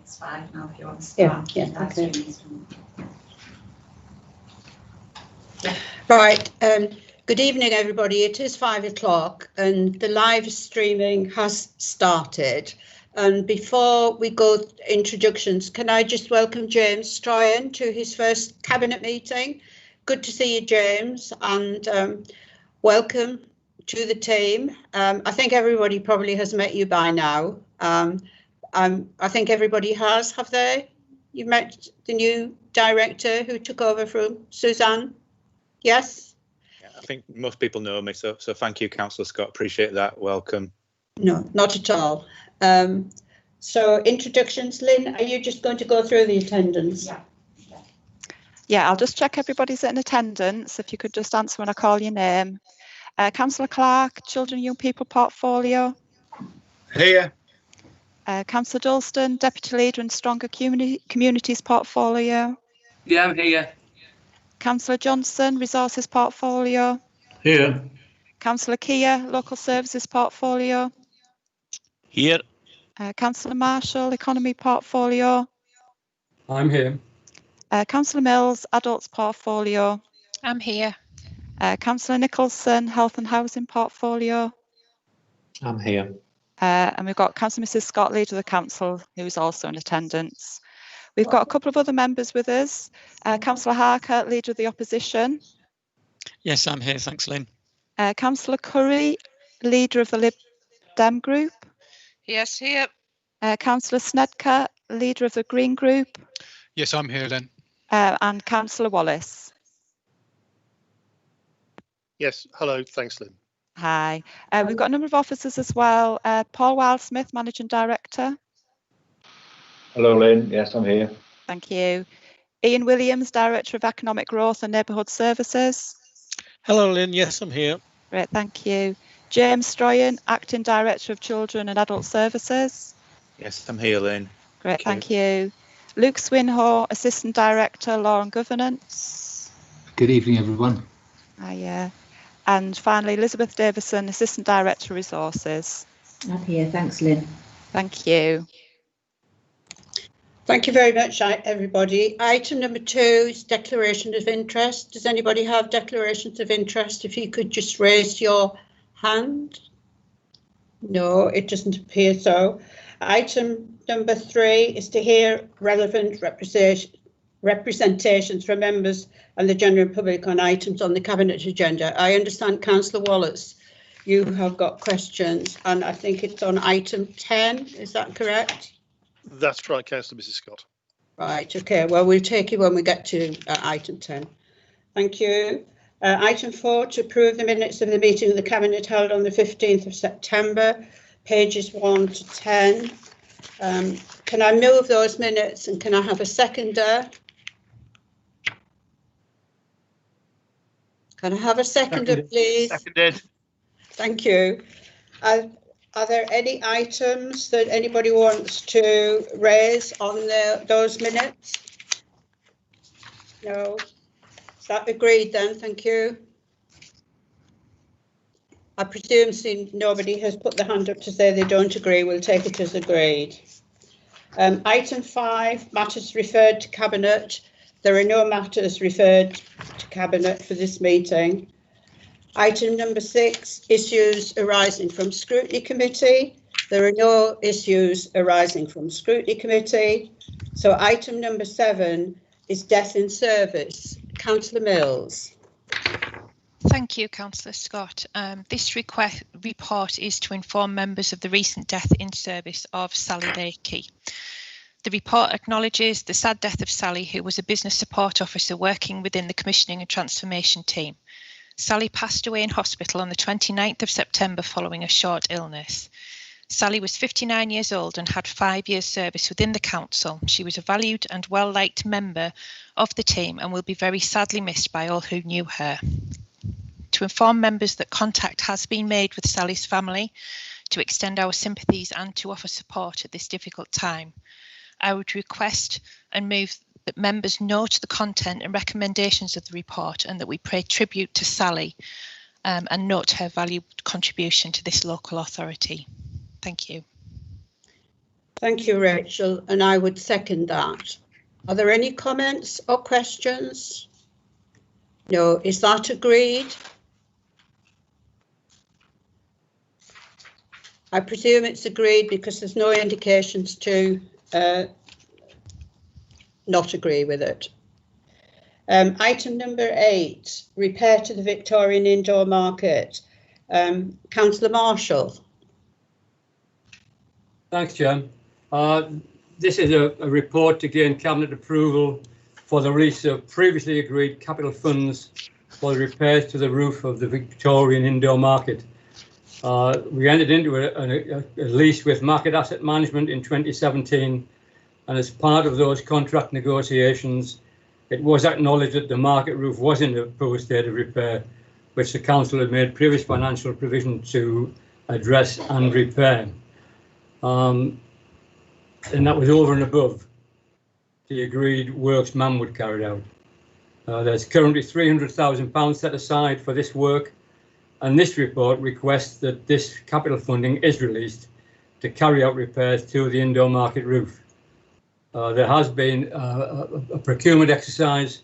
It's 5 now if you want to start. Yeah, okay. Right, good evening everybody. It is 5 o'clock and the live streaming has started. And before we go introductions, can I just welcome James Stroyan to his first cabinet meeting. Good to see you, James, and welcome to the team. I think everybody probably has met you by now. I think everybody has, have they? You've met the new director who took over from Suzanne? Yes? Yeah, I think most people know me, so thank you, Councillor Scott. Appreciate that. Welcome. No, not at all. So introductions, Lynn, are you just going to go through the attendance? Yeah, I'll just check everybody's in attendance. If you could just answer when I call your name. Councillor Clark, Children and Young People Portfolio. Here. Councillor Dalston, Deputy Leader in Stronger Communities Portfolio. Yeah, I'm here. Councillor Johnson, Resources Portfolio. Here. Councillor Kia, Local Services Portfolio. Here. Councillor Marshall, Economy Portfolio. I'm here. Councillor Mills, Adults Portfolio. I'm here. Councillor Nicholson, Health and Housing Portfolio. I'm here. And we've got Councillor Mrs Scott, Leader of the Council, who's also in attendance. We've got a couple of other members with us. Councillor Harker, Leader of the Opposition. Yes, I'm here. Thanks, Lynn. Councillor Curry, Leader of the Lib Dem Group. Yes, here. Councillor Snedker, Leader of the Green Group. Yes, I'm here, Lynn. And Councillor Wallace. Yes, hello, thanks, Lynn. Hi. We've got a number of officers as well. Paul Wildsmith, Managing Director. Hello, Lynn. Yes, I'm here. Thank you. Ian Williams, Director of Economic Growth and Neighbourhood Services. Hello, Lynn. Yes, I'm here. Great, thank you. James Stroyan, Acting Director of Children and Adult Services. Yes, I'm here, Lynn. Great, thank you. Luke Swinhoe, Assistant Director, Law and Governance. Good evening, everyone. Hiya. And finally, Elizabeth Davison, Assistant Director, Resources. I'm here, thanks, Lynn. Thank you. Thank you very much, everybody. Item number 2 is declaration of interest. Does anybody have declarations of interest? If you could just raise your hand. No, it doesn't appear so. Item number 3 is to hear relevant representations from members and the general public on items on the Cabinet agenda. I understand, Councillor Wallace, you have got questions, and I think it's on item 10. Is that correct? That's right, Councillor Mrs Scott. Right, okay, well, we'll take you when we get to item 10. Thank you. Item 4, to approve the minutes of the meeting of the Cabinet held on the 15th of September, pages 1 to 10. Can I move those minutes and can I have a seconder? Can I have a seconder, please? Seconded. Thank you. Are there any items that anybody wants to raise on those minutes? No. Is that agreed then? Thank you. I presume since nobody has put their hand up to say they don't agree, we'll take it as agreed. Item 5, matters referred to Cabinet. There are no matters referred to Cabinet for this meeting. Item number 6, issues arising from Scrutiny Committee. There are no issues arising from scrutiny committee. So item number 7 is death in service. Councillor Mills. Thank you, Councillor Scott. This report is to inform members of the recent death in service of Sally Lakey. The report acknowledges the sad death of Sally, who was a business support officer working within the commissioning and transformation team. Sally passed away in hospital on the 29th of September following a short illness. Sally was 59 years old and had 5 years service within the council. She was a valued and well-liked member of the team and will be very sadly missed by all who knew her. To inform members that contact has been made with Sally's family, to extend our sympathies and to offer support at this difficult time. I would request and move that members note the content and recommendations of the report and that we pay tribute to Sally and note her valued contribution to this local authority. Thank you. Thank you, Rachel, and I would second that. Are there any comments or questions? No, is that agreed? I presume it's agreed because there's no indications to not agree with it. Item number 8, repair to the Victorian Indoor Market. Councillor Marshall. Thanks, Chair. This is a report to gain Cabinet approval for the release of previously agreed capital funds for the repairs to the roof of the Victorian Indoor Market. We entered into a lease with Market Asset Management in 2017, and as part of those contract negotiations, it was acknowledged that the market roof was in a poor state of repair, which the council had made previous financial provision to address and repair. And that was over and above the agreed works Mamwood carried out. There's currently £300,000 set aside for this work, and this report requests that this capital funding is released to carry out repairs to the indoor market roof. There has been a procurement exercise.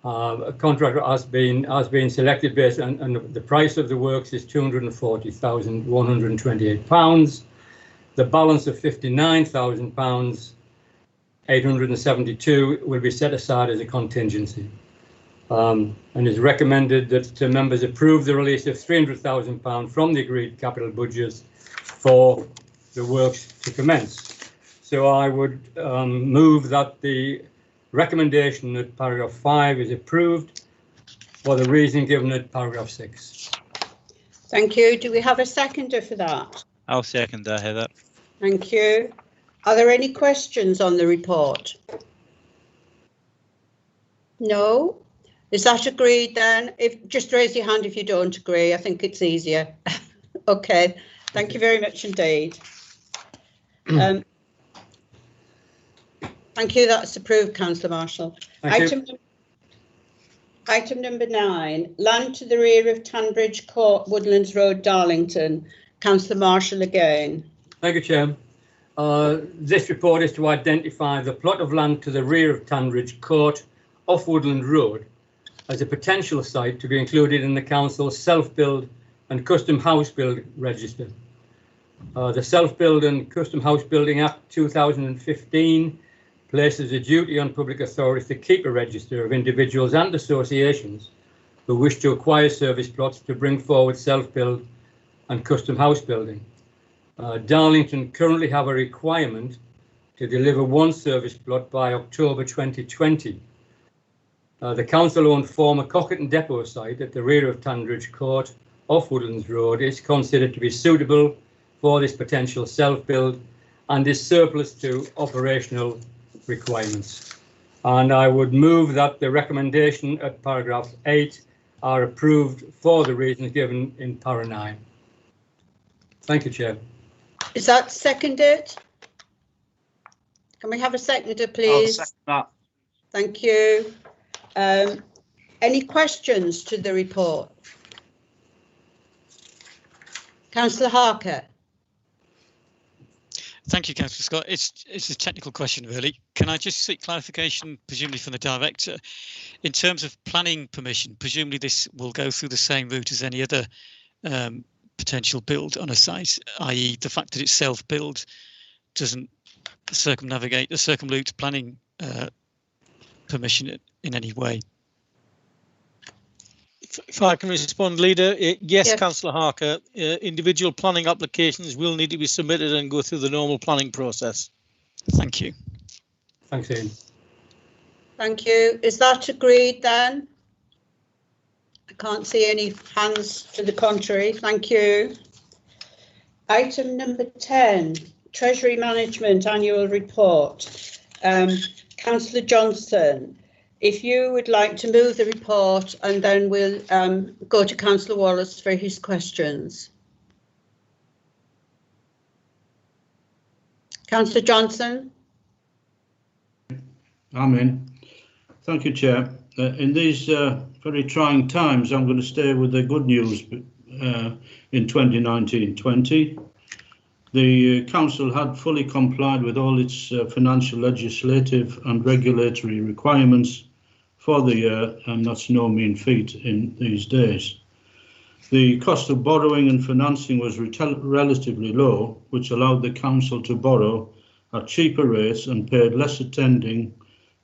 A contractor has been selected based on the price of the works is £240,128. The balance of £59,000, 872 will be set aside as a contingency. And it's recommended that members approve the release of £300,000 from the agreed capital budgets for the works to commence. So I would move that the recommendation at paragraph 5 is approved for the reason given at paragraph 6. Thank you. Do we have a seconder for that? I'll second that, Heather. Thank you. Are there any questions on the report? No? Is that agreed then? Just raise your hand if you don't agree. I think it's easier. Okay. Thank you very much indeed. Thank you. That's approved, Councillor Marshall. Item number 9, land to the rear of Tanbridge Court, Woodlands Road, Darlington. Councillor Marshall again. Thank you, Chair. This report is to identify the plot of land to the rear of Tanbridge Court off Woodland Road as a potential site to be included in the Council's Self-Build and Custom House Build register. The Self-Build and Custom House Building Act 2015 places a duty on public authorities to keep a register of individuals and associations who wish to acquire service plots to bring forward self-build and custom house building. Darlington currently have a requirement to deliver one service plot by October 2020. The council-owned former Cocketton Depot site at the rear of Tanbridge Court off Woodlands Road is considered to be suitable for this potential self-build and is surplus to operational requirements. And I would move that the recommendation at paragraph 8 are approved for the reasons given in para 9. Thank you, Chair. Is that seconded? Can we have a seconder, please? I'll second that. Thank you. Any questions to the report? Councillor Harker. Thank you, Councillor Scott. It's a technical question, really. Can I just seek clarification, presumably from the director, in terms of planning permission? Presumably this will go through the same route as any other potential build on a site, i.e. the fact that it's self-build doesn't circumlute planning permission in any way. If I can respond, Leader, yes, Yes. Councillor Harker, individual planning applications will need to be submitted and go through the normal planning process. Thank you. Thanks, Ian. Thank you. Is that agreed then? I can't see any hands to the contrary. Thank you. Item number 10, Treasury Management Annual Report. Councillor Johnson, if you would like to move the report, and then we'll go to Councillor Wallace for his questions. Councillor Johnson. I'm in. Thank you, Chair. In these very trying times, I'm going to stay with the good news in 2019-20. The Council had fully complied with all its financial, legislative and regulatory requirements for the year, and that's no mean feat in these days. The cost of borrowing and financing was relatively low, which allowed the Council to borrow at cheaper rates and paid less attending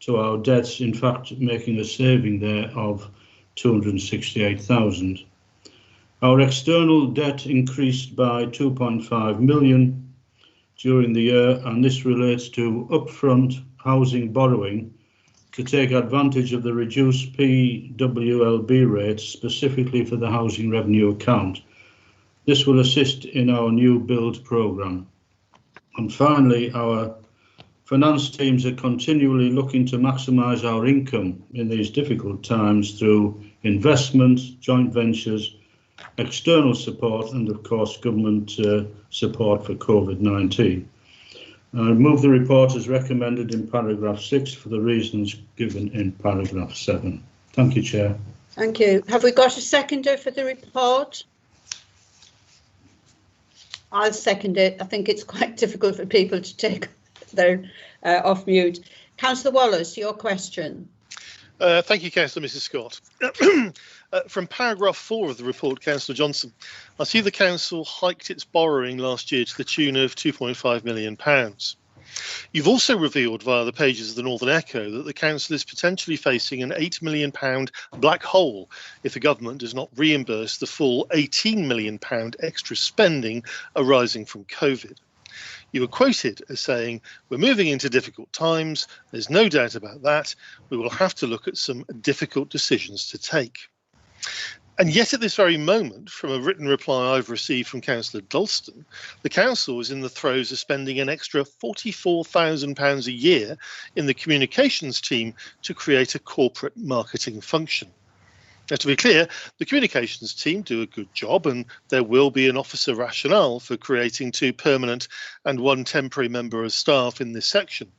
to our debts, in fact making a saving there of 268,000. Our external debt increased by 2.5 million during the year, and this relates to upfront housing borrowing to take advantage of the reduced PWLB rates specifically for the housing revenue account. This will assist in our new build programme. And finally, our finance teams are continually looking to maximise our income in these difficult times through investment, joint ventures, external support and of course government support for COVID-19. I move the report as recommended in paragraph 6 for the reasons given in paragraph 7. Thank you, Chair. Thank you. Have we got a seconder for the report? I'll second it. I think it's quite difficult for people to take their off mute. Councillor Wallace, your question. Thank you, Councillor Mrs Scott. From paragraph 4 of the report, Councillor Johnson, I see the Council hiked its borrowing last year to the tune of £2.5 million. You've also revealed via the pages of the Northern Echo that the Council is potentially facing an £8 million black hole if the government does not reimburse the full £18 million extra spending arising from COVID. You were quoted as saying, "We're moving into difficult times. There's no doubt about that. We will have to look at some difficult decisions to take." And yet at this very moment, from a written reply I've received from Councillor Dalston, the Council is in the throes of spending an extra £44,000 a year in the communications team to create a corporate marketing function. Now, to be clear, the communications team do a good job, and there will be an officer rationale for creating 2 permanent and 1 temporary member of staff in this section.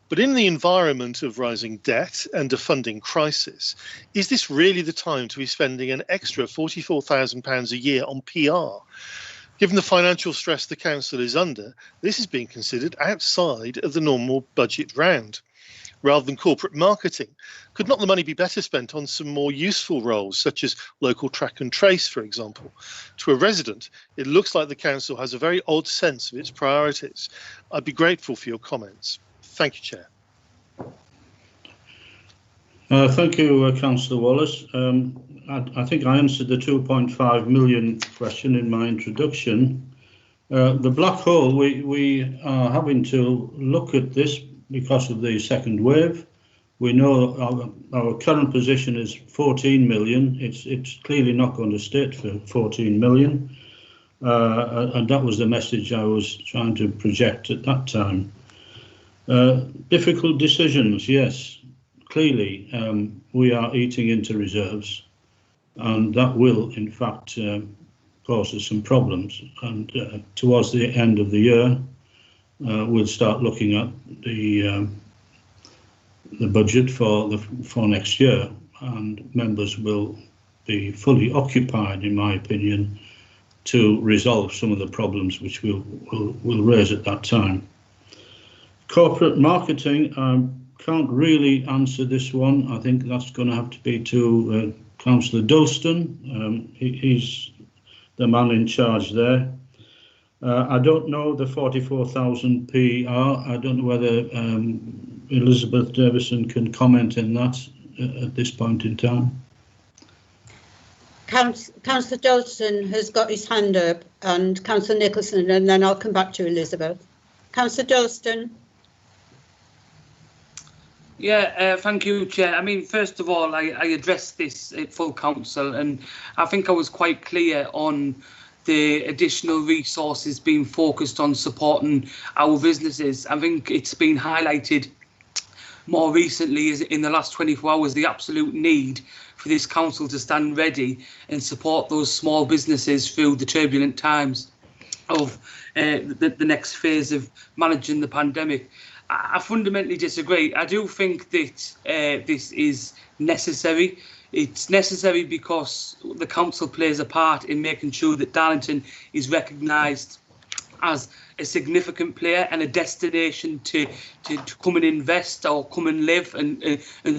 But in the environment of rising debt and a funding crisis, is this really the time to be spending an extra £44,000 a year on PR? Given the financial stress the Council is under, this is being considered outside of the normal budget round. Rather than corporate marketing, could not the money be better spent on some more useful roles, such as local track and trace, for example? To a resident, it looks like the Council has a very odd sense of its priorities. I'd be grateful for your comments. Thank you, Chair. Thank you, Councillor Wallace. I think I answered the 2.5 million question in my introduction. The black hole, we are having to look at this because of the second wave. We know our current position is 14 million. It's clearly not going to stay for 14 million. And that was the message I was trying to project at that time. Difficult decisions, yes. Clearly, we are eating into reserves, and that will, in fact, cause us some problems. And towards the end of the year, we'll start looking at the budget for next year, and members will be fully occupied, in my opinion, to resolve some of the problems which we'll raise at that time. Corporate marketing, can't really answer this one. I think that's going to have to be to Councillor Dalston. the man in charge there. I don't know the 44,000 PR. I don't know whether Elizabeth Davison can comment on that at this point in time. Councillor Dawson has got his hand up, and Councillor Nicholson, and then I'll come back to Elizabeth. Councillor Dawson. Yeah, thank you, Chair. I mean, first of all, I addressed this at full council, and I think I was quite clear on the additional resources being focused on supporting our businesses. I think it's been highlighted more recently in the last 24 hours, the absolute need for this council to stand ready and support those small businesses through the turbulent times of the next phase of managing the pandemic. I fundamentally disagree. I do think that this is necessary. It's necessary because the council plays a part in making sure that Darlington is recognised as a significant player and a destination to come and invest or come and live and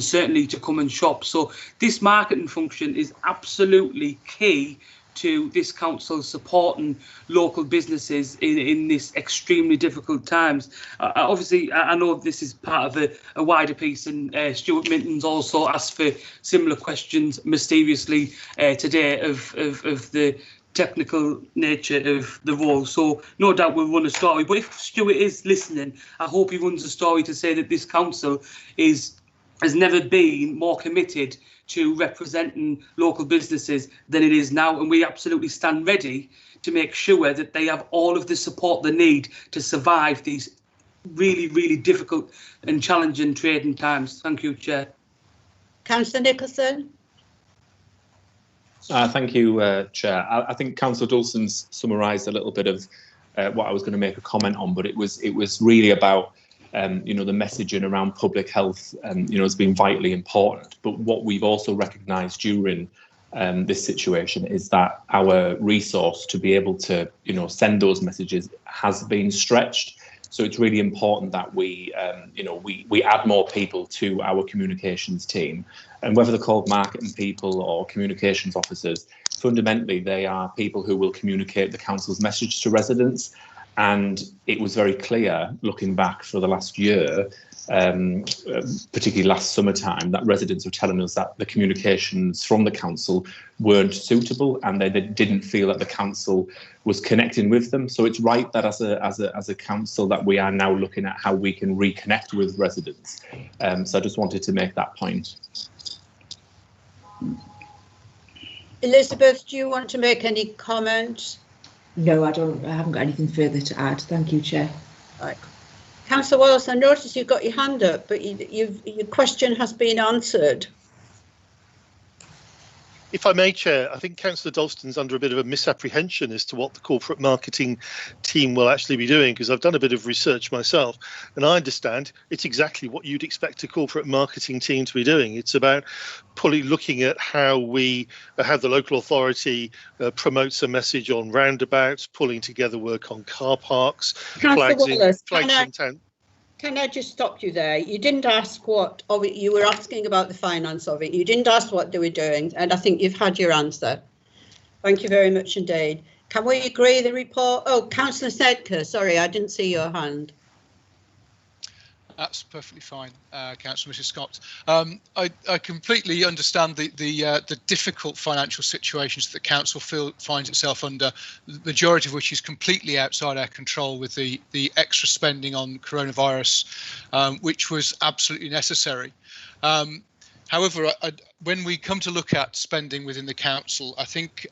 certainly to come and shop. So this marketing function is absolutely key to this council supporting local businesses in this extremely difficult times. Obviously, I know this is part of a wider piece, and Stuart Minton's also asked for similar questions mysteriously today of the technical nature of the role. So no doubt we'll run a story. But if Stuart is listening, I hope he runs a story to say that this council has never been more committed to representing local businesses than it is now, and we absolutely stand ready to make sure that they have all of the support they need to survive these really, really difficult and challenging trading times. Thank you, Chair. Councillor Nicholson. Thank you, Chair. I think Councillor Dawson's summarised a little bit of what I was going to make a comment on, but it was really about the messaging around public health, has been vitally important. But what we've also recognised during this situation is that our resource to be able to, send those messages has been stretched. So it's really important that we add more people to our communications team, and whether they're called marketing people or communications officers, fundamentally they are people who will communicate the council's message to residents. And it was very clear, looking back for the last year, particularly last summertime, that residents were telling us that the communications from the council weren't suitable, and they didn't feel that the council was connecting with them. So it's right that as a council that we are now looking at how we can reconnect with residents. So I just wanted to make that point. Elizabeth, do you want to make any comment? No, I don't. I haven't got anything further to add. Thank you, Chair. Right. Councillor Wallace, I noticed you've got your hand up, but your question has been answered. If I may, Chair, I think Councillor Dalston's under a bit of a misapprehension as to what the corporate marketing team will actually be doing, because I've done a bit of research myself, and I understand it's exactly what you'd expect a corporate marketing team to be doing. It's about looking at how the local authority promotes a message on roundabouts, pulling together work on car parks, flags in town. Can I just stop you there? You didn't ask what of it. You were asking about the finance of it. You didn't ask what they were doing, and I think you've had your answer. Thank you very much indeed. Can we agree the report? Oh, Councillor Sedka, sorry, I didn't see your hand. That's perfectly fine, Councillor Mrs. Scott. I completely understand the difficult financial situations that the council finds itself under, the majority of which is completely outside our control, with the extra spending on coronavirus, which was absolutely necessary. However, when we come to look at spending within the council, I think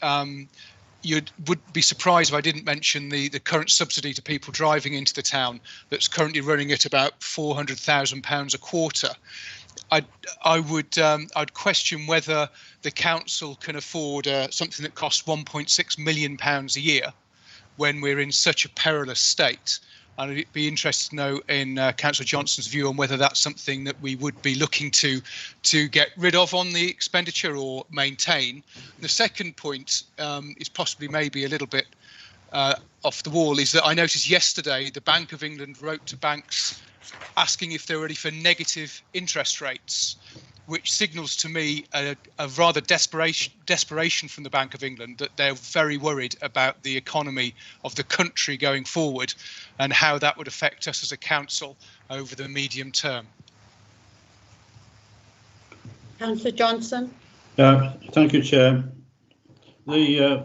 you would be surprised if I didn't mention the current subsidy to people driving into the town that's currently running at about £400,000 a quarter. I'd question whether the council can afford something that costs £1.6 million a year when we're in such a perilous state. And I'd be interested to know in Councillor Johnston's view on whether that's something that we would be looking to get rid of on the expenditure or maintain. The second point is possibly maybe a little bit off the wall, is that I noticed yesterday the Bank of England wrote to banks asking if they're ready for negative interest rates, which signals to me a rather desperation from the Bank of England that they're very worried about the economy of the country going forward and how that would affect us as a council over the medium term. Councillor Johnson. Thank you, Chair. The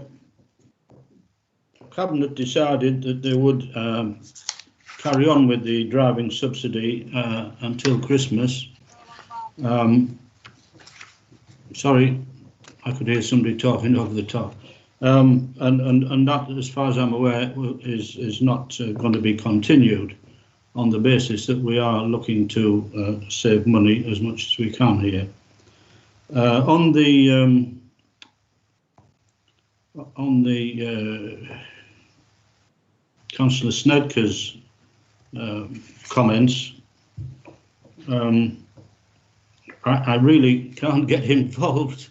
Cabinet decided that they would carry on with the driving subsidy until Christmas. Sorry, I could hear somebody talking over the top. And that, as far as I'm aware, is not going to be continued, on the basis that we are looking to save money as much as we can here. On the Councillor Snedker's comments, I really can't get involved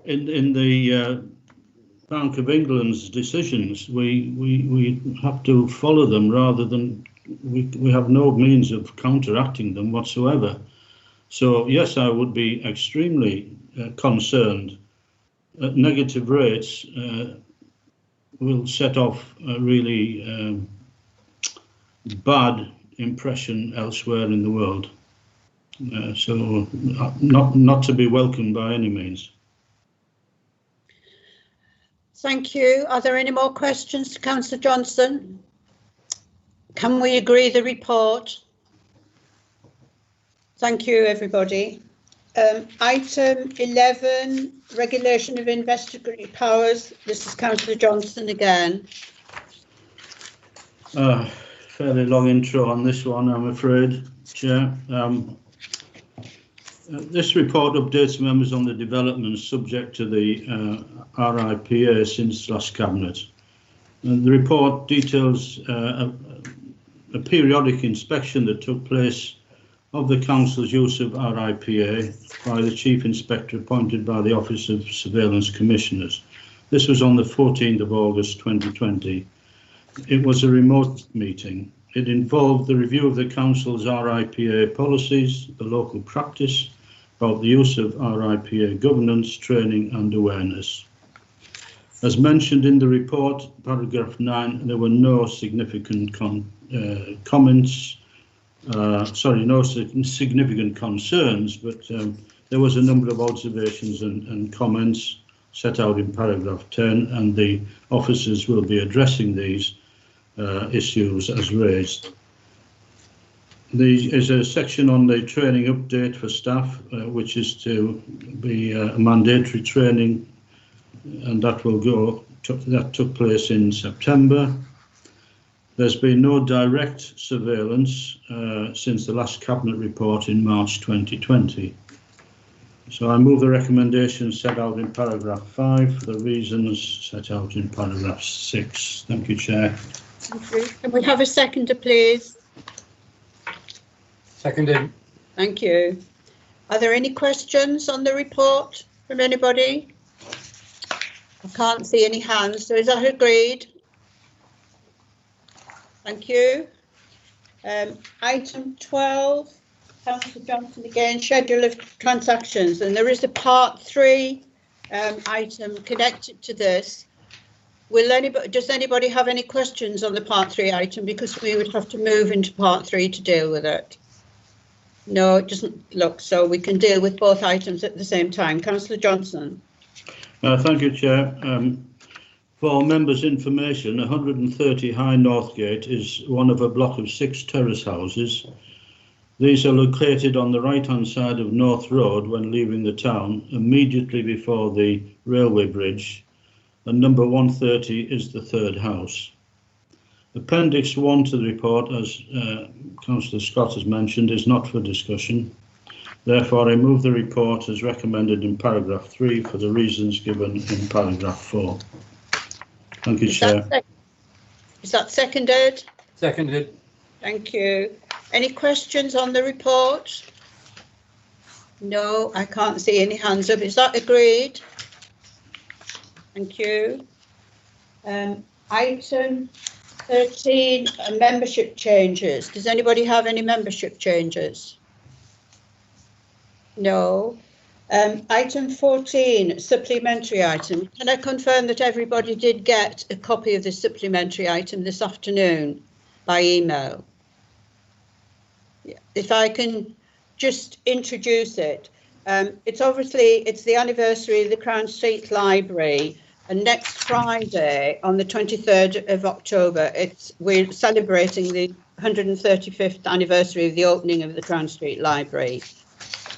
in the Bank of England's decisions. We have to follow them rather than we have no means of counteracting them whatsoever. So yes, I would be extremely concerned that negative rates will set off a really bad impression elsewhere in the world. So not to be welcomed by any means. Thank you. Are there any more questions to Councillor Johnson? Can we agree the report? Thank you, everybody. Item 11, regulation of investigatory powers. This is Councillor Johnson again. Fairly long intro on this one, I'm afraid, Chair. This report updates members on the developments subject to the RIPA since last Cabinet. The report details a periodic inspection that took place of the Council's use of RIPA by the Chief Inspector appointed by the Office of Surveillance Commissioners. This was on the 14th of August 2020. It was a remote meeting. It involved the review of the Council's RIPA policies, the local practice about the use of RIPA governance, training and awareness. As mentioned in the report, paragraph 9, there were no significant comments. No significant concerns, but there was a number of observations and comments set out in paragraph 10, and the officers will be addressing these issues as raised. There is a section on the training update for staff, which is to be a mandatory training, and that took place in September. There's been no direct surveillance since the last Cabinet report in March 2020. So I move the recommendations set out in paragraph 5 for the reasons set out in paragraph 6. Thank you, Chair. Thank you. Can we have a seconder, please? Seconded. Thank you. Are there any questions on the report from anybody? I can't see any hands, so is that agreed? Thank you. Item 12, Councillor Johnson again, schedule of transactions, and there is a part 3 item connected to this. Does anybody have any questions on the part 3 item, because we would have to move into part 3 to deal with it? No, it doesn't look so. We can deal with both items at the same time. Councillor Johnson. Thank you, Chair. For members' information, 130 High Northgate is one of a block of 6 terrace houses. These are located on the right-hand side of North Road when leaving the town, immediately before the railway bridge, and number 130 is the 3rd house. Appendix 1 to the report, as Councillor Scott has mentioned, is not for discussion. Therefore, I move the report as recommended in paragraph 3 for the reasons given in paragraph 4. Thank you, Chair. Is that seconded? Seconded. Thank you. Any questions on the report? No, I can't see any hands up. Is that agreed? Thank you. Item 13, membership changes. Does anybody have any membership changes? No. Item 14, supplementary item. Can I confirm that everybody did get a copy of the supplementary item this afternoon by email? If I can just introduce it. It's the anniversary of the Crown Street Library, and next Friday on the 23rd of October, we're celebrating the 135th anniversary of the opening of the Crown Street Library.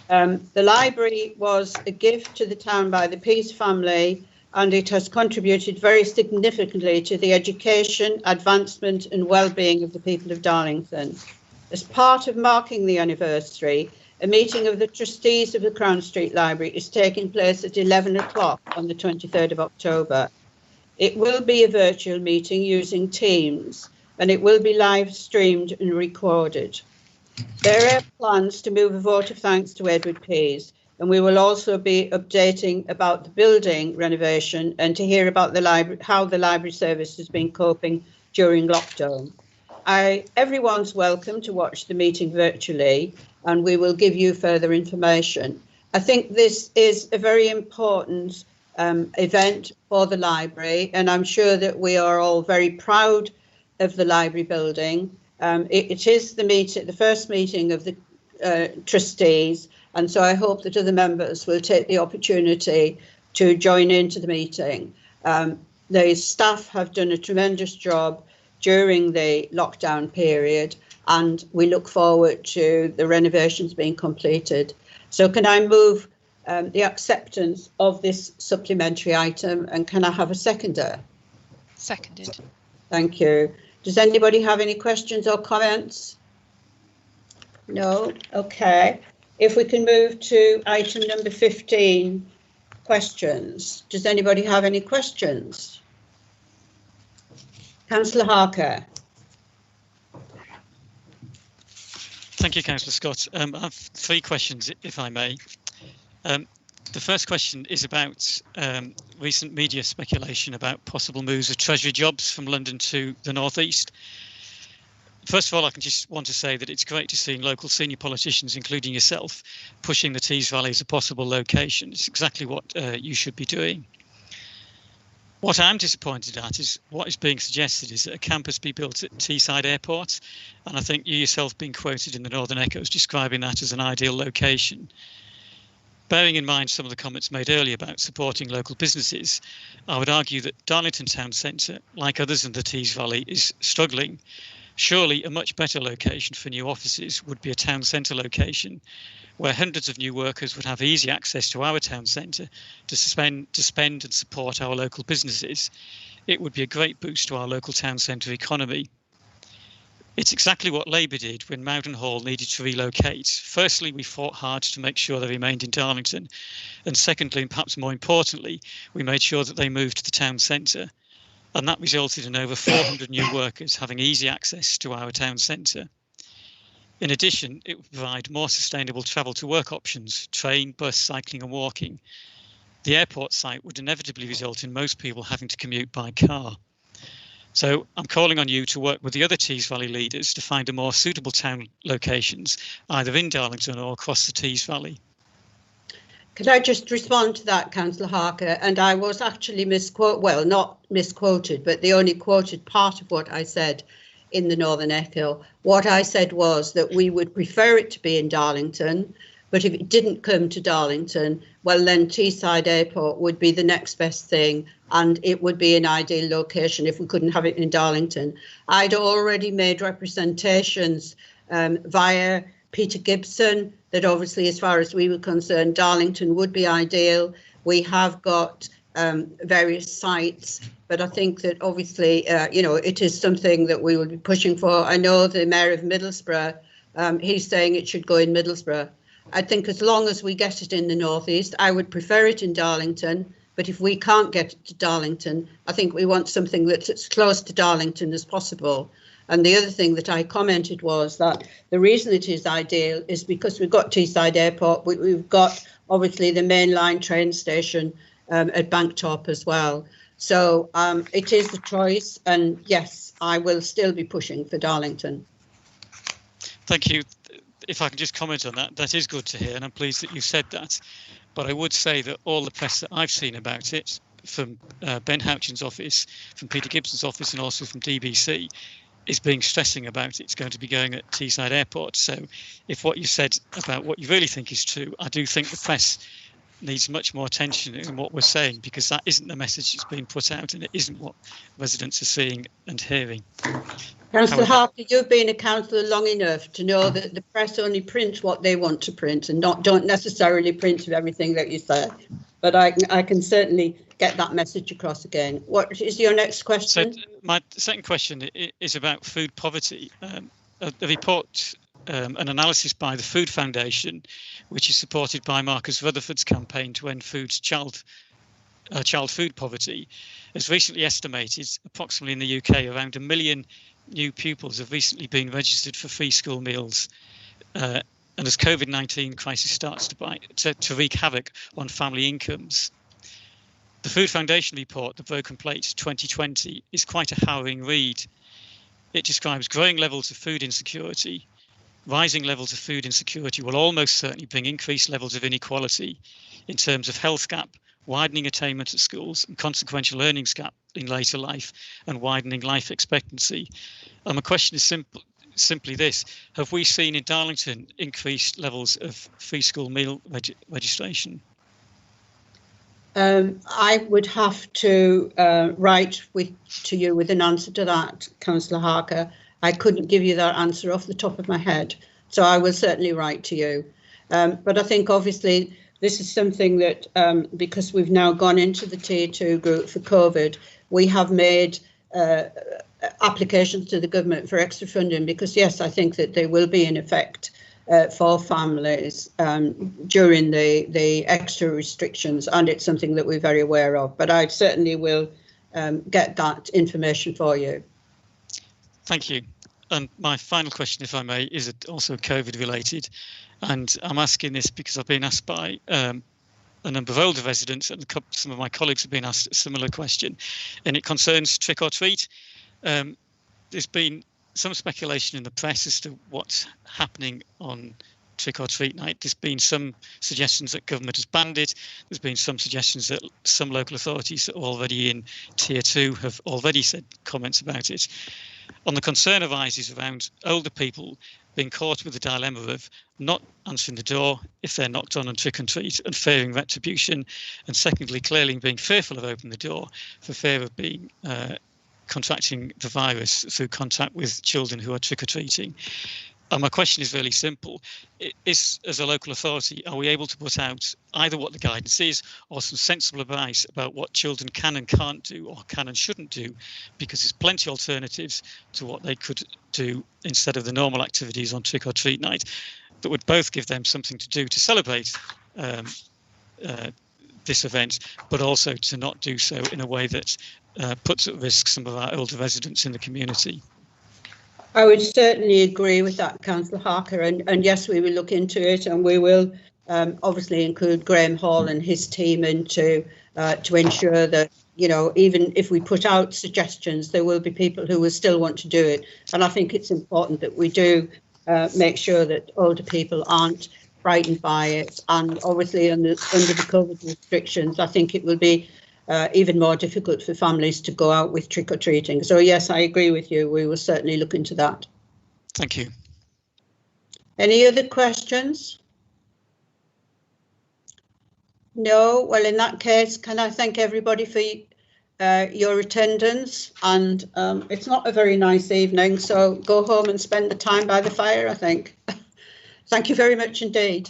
The library was a gift to the town by the Pease family, and it has contributed very significantly to the education, advancement and well-being of the people of Darlington. As part of marking the anniversary, a meeting of the trustees of the Crown Street Library is taking place at 11 o'clock on the 23rd of October. It will be a virtual meeting using Teams, and it will be live streamed and recorded. There are plans to move a vote of thanks to Edward Pease, and we will also be updating about the building renovation and to hear about the library, how the library service has been coping during lockdown. Everyone's welcome to watch the meeting virtually, and we will give you further information. I think this is a very important event for the library, and I'm sure that we are all very proud of the library building. It is the first meeting of the trustees, and so I hope that other members will take the opportunity to join into the meeting. The staff have done a tremendous job during the lockdown period, and we look forward to the renovations being completed. So can I move the acceptance of this supplementary item, and can I have a seconder? Seconded. Thank you. Does anybody have any questions or comments? No? Okay. If we can move to item number 15, questions. Does anybody have any questions? Councillor Harker. Thank you, Councillor Scott. I have 3 questions, if I may. The first question is about recent media speculation about possible moves of Treasury jobs from London to the North East. First of all, I just want to say that it's great to see local senior politicians, including yourself, pushing the Tees Valley as a possible location. It's exactly what you should be doing. What I'm disappointed at is what is being suggested is that a campus be built at Teesside Airport, and I think you yourself being quoted in the Northern Echoes describing that as an ideal location. Bearing in mind some of the comments made earlier about supporting local businesses, I would argue that Darlington Town Centre, like others in the Tees Valley, is struggling. Surely a much better location for new offices would be a town centre location, where hundreds of new workers would have easy access to our town centre to spend and support our local businesses. It would be a great boost to our local town centre economy. It's exactly what Labour did when Mowden Hall needed to relocate. Firstly, we fought hard to make sure they remained in Darlington. And secondly, and perhaps more importantly, we made sure that they moved to the town centre. And that resulted in over 400 new workers having easy access to our town centre. In addition, it would provide more sustainable travel to work options, train, bus, cycling and walking. The airport site would inevitably result in most people having to commute by car. So I'm calling on you to work with the other Tees Valley leaders to find a more suitable town locations, either in Darlington or across the Tees Valley. Could I just respond to that, Councillor Harker? And I was actually not misquoted, but the only quoted part of what I said in the Northern Echo. What I said was that we would prefer it to be in Darlington, but if it didn't come to Darlington, well, then Teesside Airport would be the next best thing, and it would be an ideal location if we couldn't have it in Darlington. I'd already made representations via Peter Gibson that obviously, as far as we were concerned, Darlington would be ideal. We have got various sites, but I think that obviously, it is something that we will be pushing for. I know the Mayor of Middlesbrough, he's saying it should go in Middlesbrough. I think as long as we get it in the North East, I would prefer it in Darlington. But if we can't get it to Darlington, I think we want something that's as close to Darlington as possible. And the other thing that I commented was that the reason it is ideal is because we've got Teesside Airport, we've got obviously the mainline train station at Banktop as well. So it is a choice, and yes, I will still be pushing for Darlington. Thank you. if I can just comment on that, that is good to hear, and I'm pleased that you said that. But I would say that all the press that I've seen about it, from Ben Houchin's office, from Peter Gibson's office, and also from DBC, is being stressing about it's going to be going at Teesside Airport. So if what you said about what you really think is true, I do think the press needs much more attention in what we're saying, because that isn't the message that's being put out, and it isn't what residents are seeing and hearing. Councillor Harker, you've been a councillor long enough to know that the press only print what they want to print and don't necessarily print everything that you say. But I can certainly get that message across again. What is your next question? So my second question is about food poverty. The report, an analysis by the Food Foundation, which is supported by Marcus Rutherford's campaign to end child food poverty, has recently estimated approximately in the UK around 1 million new pupils have recently been registered for free school meals. And as COVID-19 crisis starts to wreak havoc on family incomes, the Food Foundation report, The Broken Plate 2020, is quite a harrowing read. It describes growing levels of food insecurity. Rising levels of food insecurity will almost certainly bring increased levels of inequality in terms of health gap, widening attainment at schools, and consequential earnings gap in later life, and widening life expectancy. And my question is simply this: have we seen in Darlington increased levels of free school meal registration? I would have to write to you with an answer to that, Councillor Harker. I couldn't give you that answer off the top of my head, so I will certainly write to you. But I think obviously this is something that, because we've now gone into the Tier 2 group for COVID, we have made applications to the government for extra funding, because yes, I think that they will be in effect for families during the extra restrictions, and it's something that we're very aware of. But I certainly will get that information for you. Thank you. And my final question, if I may, is also COVID related. And I'm asking this because I've been asked by a number of older residents, and some of my colleagues have been asked a similar question, and it concerns trick or treat. There's been some speculation in the press as to what's happening on trick or treat night. There's been some suggestions that government has banned it. There's been some suggestions that some local authorities that are already in Tier 2 have already said comments about it. On the concern arises around older people being caught with the dilemma of not answering the door if they're knocked on trick and treat and fearing retribution, and secondly, clearly being fearful of opening the door for fear of being contracting the virus through contact with children who are trick-or-treating. And my question is really simple. As a local authority, are we able to put out either what the guidance is or some sensible advice about what children can and can't do, or can and shouldn't do, because there's plenty of alternatives to what they could do instead of the normal activities on trick-or-treat night that would both give them something to do to celebrate this event, but also to not do so in a way that puts at risk some of our older residents in the community. I would certainly agree with that, Councillor Harker, and yes, we will look into it, and we will obviously include Graham Hall and his team into to ensure that, you know, even if we put out suggestions, there will be people who will still want to do it. And I think it's important that we do make sure that older people aren't frightened by it, and obviously under the COVID restrictions, I think it will be even more difficult for families to go out with trick-or-treating. So yes, I agree with you. We will certainly look into that. Thank you. Any other questions? No? Well, in that case, can I thank everybody for your attendance? And it's not a very nice evening, so go home and spend the time by the fire, I think. Thank you very much indeed.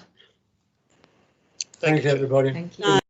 Thanks, everybody. Thank you.